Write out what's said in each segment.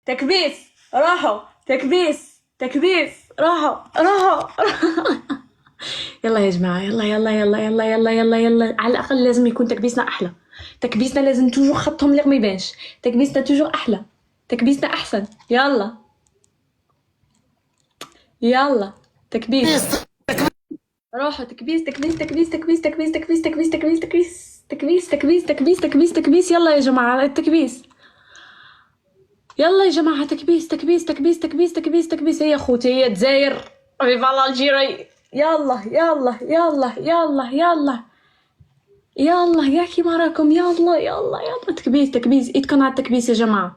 تكبيس. راحوا تكبيس تكبيس. راحوا. يلا يا جماعة، يلا على الأقل لازم يكون تكبيسنا أحلى. تكبيسنا لازم توجو خطهم اللي ما يبانش. تكبيسنا توجو أحلى، تكبيسنا أحسن. يلا تكبيس. راحوا تكبيس. يلا يا جماعة التكبيس. يلا يا جماعة تكبيس. هي خوتي، هي الجزائر، فيفا الجيري. يلا يا كيما راكم. يلا تكبيس. ايدكم على التكبيس يا جماعة،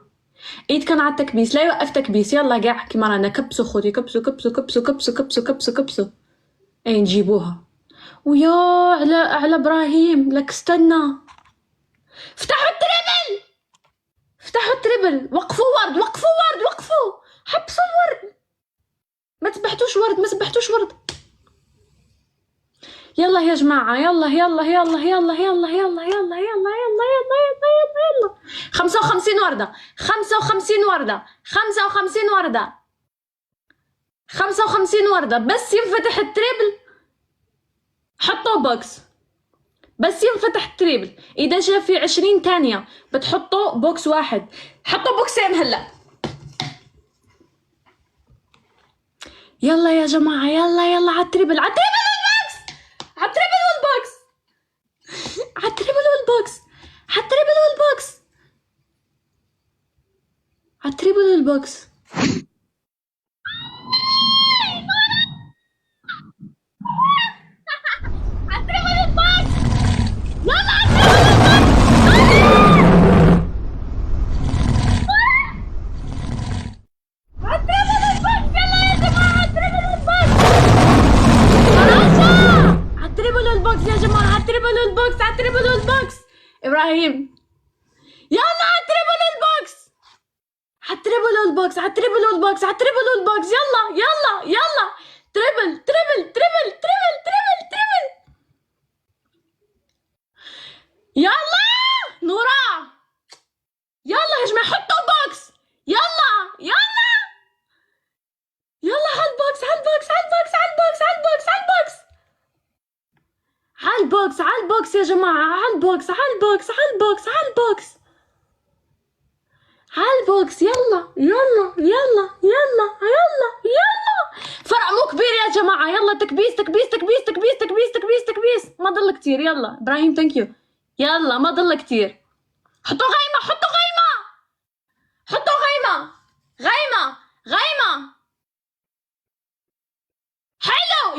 ايدكم على التكبيس، لا يوقف تكبيس. يلا كاع كيما رانا. كبسوا خوتي، كبسوا. اي نجيبوها. ويا على ابراهيم، لك استنى. فتحوا التريبل. وقفوا ورد. حبسوا الورد. ما تسبحتوش ورد. يلا يا جماعة، يلا 55 وردة. 55 وردة. بس ينفتح التريبل حطوا بوكس. بس ينفتح التريبل. إذا جا في 20 ثانية بتحطوا بوكس واحد. حطوا بوكسين هلا. يلا يا جماعة، يلا عالتريبل والبوكس. عالتريبل والبوكس. إبراهيم يلا عالتريبل والبوكس. يلا تريبل. يلا نورا. يلا يا جماعة حطوا بوكس. يلا هالبوكس. عالبوكس يا جماعة. عالبوكس. فرع مو كبير يا جماعة. يلا تكبيس. ما ضل كتير. يلا إبراهيم ثانك يو. يلا ما ضل كتير. حطوا غيمة. حلو.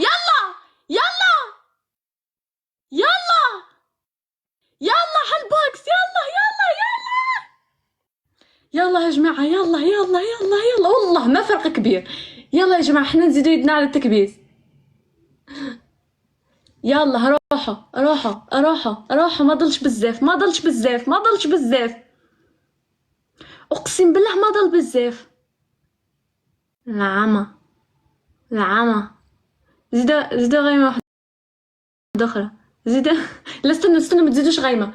يلا هالبوكس. يلا يا جماعة. يلا والله ما فرق كبير. يلا يا جماعة احنا نزيدو يدنا على التكبيس. يلا روحوا. ما ضلش بزاف. اقسم بالله ما ضل بزاف. نعمة. زيدا غيمة واحدة اخرى. زيدا. لا استنى ما تزيدوش غيمة.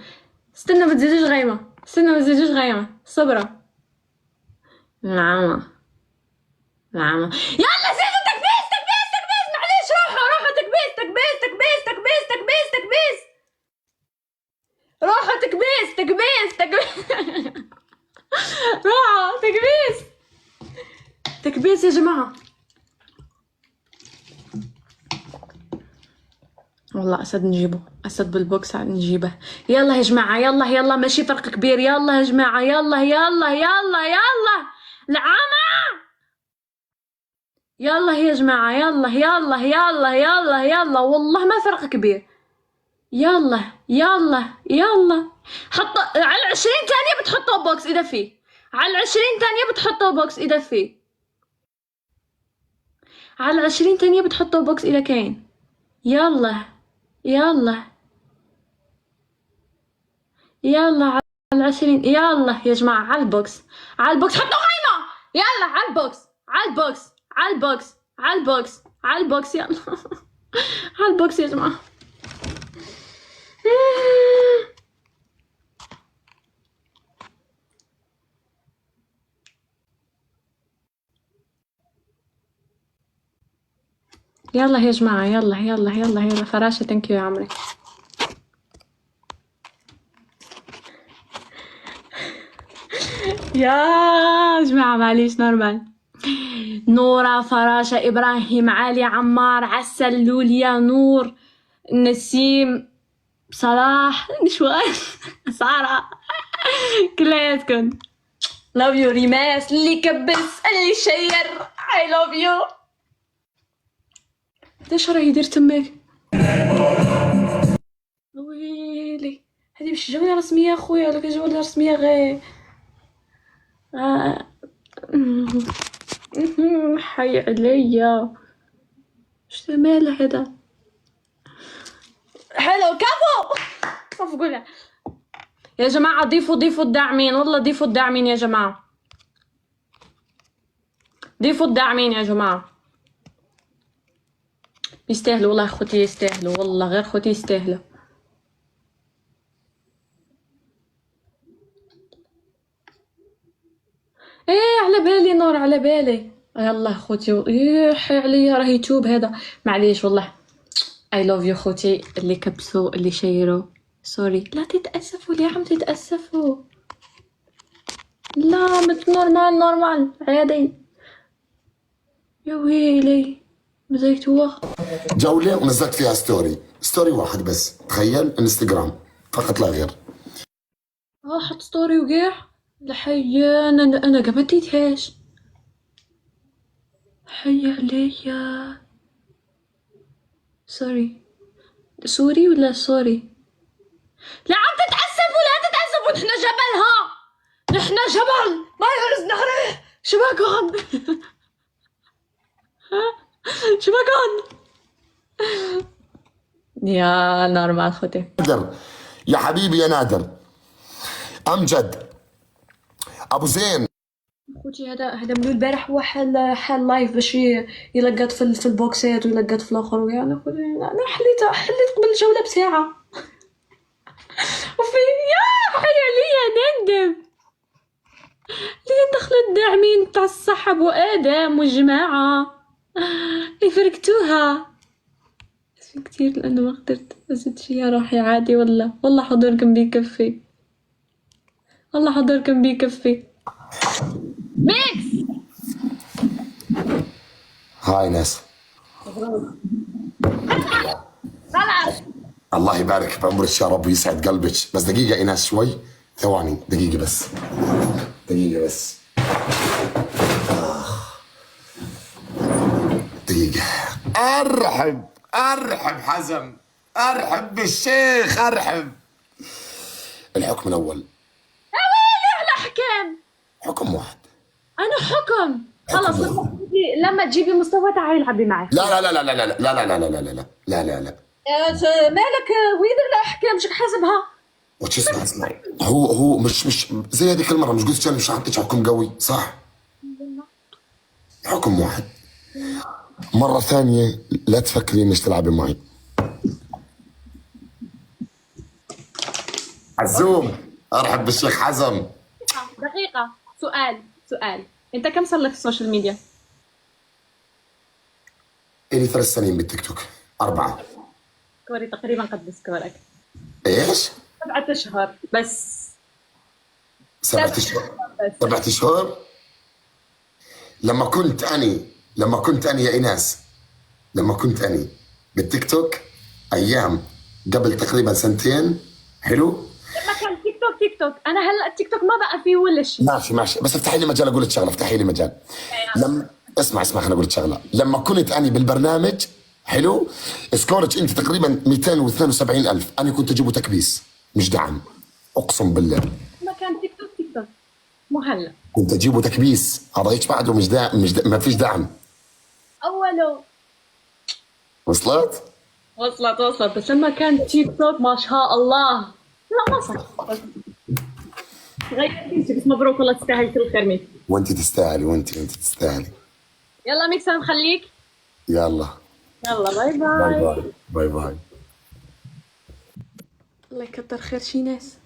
صبرة. نعمة. يلا زيدوا تكبيس. معليش. روحوا تكبيس. روحوا تكبيس. روحوا تكبيس يا جماعة. والله أسد نجيبه. أسد بالبوكس نجيبه. يلا يا جماعة. يلا ماشي فرق كبير. يلا يا جماعة. يلا العامة. يلا يا جماعة. يلا والله ما فرق كبير. يلا حطوا على 20 ثانية بتحطوا بوكس إذا فيه. على 20 ثانية بتحطوا بوكس إذا فيه. على 20 ثانية بتحطوا بوكس إذا كاين. يلا على 20. يلا يا جماعة على البوكس. حطوا غيمة. يلا على البوكس. يلا على البوكس يا جماعة. يلا يا جماعة، يلا يلا يلا يلا. فراشة ثانك يو يا عمري. يا جماعة معليش نورمال. نورة، فراشة، إبراهيم، علي، عمار، عسل، لوليا، نور، نسيم، صلاح، نشوان، سارة، كلياتكم. love you. ريماس، اللي كبس، اللي شير، I love you. ايش راهي يدير تماك؟ ويلي هذه مش جولة رسمية اخويا، ولا جولة رسمية غير حي عليا. اش ماله هذا؟ حلو كفو كفو. قولها يا جماعة. ضيفوا الداعمين، والله ضيفوا الداعمين يا جماعة. ضيفوا الداعمين يا جماعة. يستاهلوا والله خوتي، يستاهلوا والله، غير خوتي يستاهلوا. ايه على بالي نور، على بالي. يلا خوتي، ايه حي عليا، راه يوتيوب هذا. معليش والله. I love you خوتي، اللي كبسوا اللي شيروا سوري. لا تتأسفوا ليه عم تتأسفوا؟ لا مت نورمال، نورمال عادي. يا ويلي مزيتوها جولة ونزلت فيها ستوري واحد بس، تخيل، انستغرام فقط لا غير. حط ستوري وقع لحيا. انا ما ديتهاش. حي عليا. سوري ولا سوري؟ لا عم تتأسفوا، لا تتأسفوا. نحنا جبلها، نحنا جبل ما يهرز نهره. شباكون شباكون يا نورمال خوتي. نادر يا حبيبي، يا نادر، امجد، ابو زين. خوتي هذا من البارح هو حال لايف باش يلقط في البوكسات ويلقط في الاخر. ويانا خوتي انا حليت قبل الجوله بساعه. وفي يا حي عليا نندم ليه دخلوا الداعمين تاع الصحب وادم والجماعه يفركتوها. اسفين كتير لانه ما قدرت ازيد فيها روحي عادي. والله حضوركم بيكفي، والله حضوركم بيكفي. ميكس. هاي ناس، خلاص الله يبارك بعمرك يا رب ويسعد قلبك. بس دقيقة ايناس، شوي ثواني، دقيقة بس، دقيقة بس، دقيقة. ارحب حزم، ارحب بالشيخ، ارحب. الحكم الاول. يا ويلي على احكام. حكم واحد. انا حكم خلاص. لما تجيبي مستوى تعالي العبي معي. لا لا لا لا لا لا لا لا لا لا لا لا لا لا. مالك وين الاحكام؟ مش حاسبها. وش اسمعي، هو مش زي هذيك المرة، مش قلت مش حاطيك حكم قوي صح؟ حكم واحد. مرة ثانية لا تفكري انك تلعبي معي. عزوم، ارحب بالشيخ حزم. دقيقة، سؤال. انت كم صار لك في السوشيال ميديا؟ الي 3 سنين بالتيك توك، 4. كوري تقريبا قد سكورك. ايش؟ 7 أشهر بس. 7 اشهر. 7 اشهر. لما كنت اني يا ايناس، لما كنت اني بالتيك توك ايام قبل تقريبا 2 سنين، حلو؟ لما كان تيك توك انا هلا التيك توك ما بقى فيه ولا شيء. ماشي، بس افتحي لي مجال، اقول لك شغله، افتحي لي مجال. لما اسمع خليني اقول لك شغله. لما كنت اني بالبرنامج، حلو، سكورك انت تقريبا 272,000، انا كنت اجيبه تكبيس مش دعم، اقسم بالله. لما كان تيك توك مو هلا. كنت اجيبه تكبيس، هذا هيك بعده مش دعم، ما فيش دعم. اوله وصلت بس لما كان تيك توك ما شاء الله. لا ما صح. غيرتي بس مبروك والله، تستاهل كل خير منك. وانت تستاهلي، وانت تستاهلي. يلا ميكس نخليك. يلا باي باي. باي باي. الله يكتر خير شي ناس.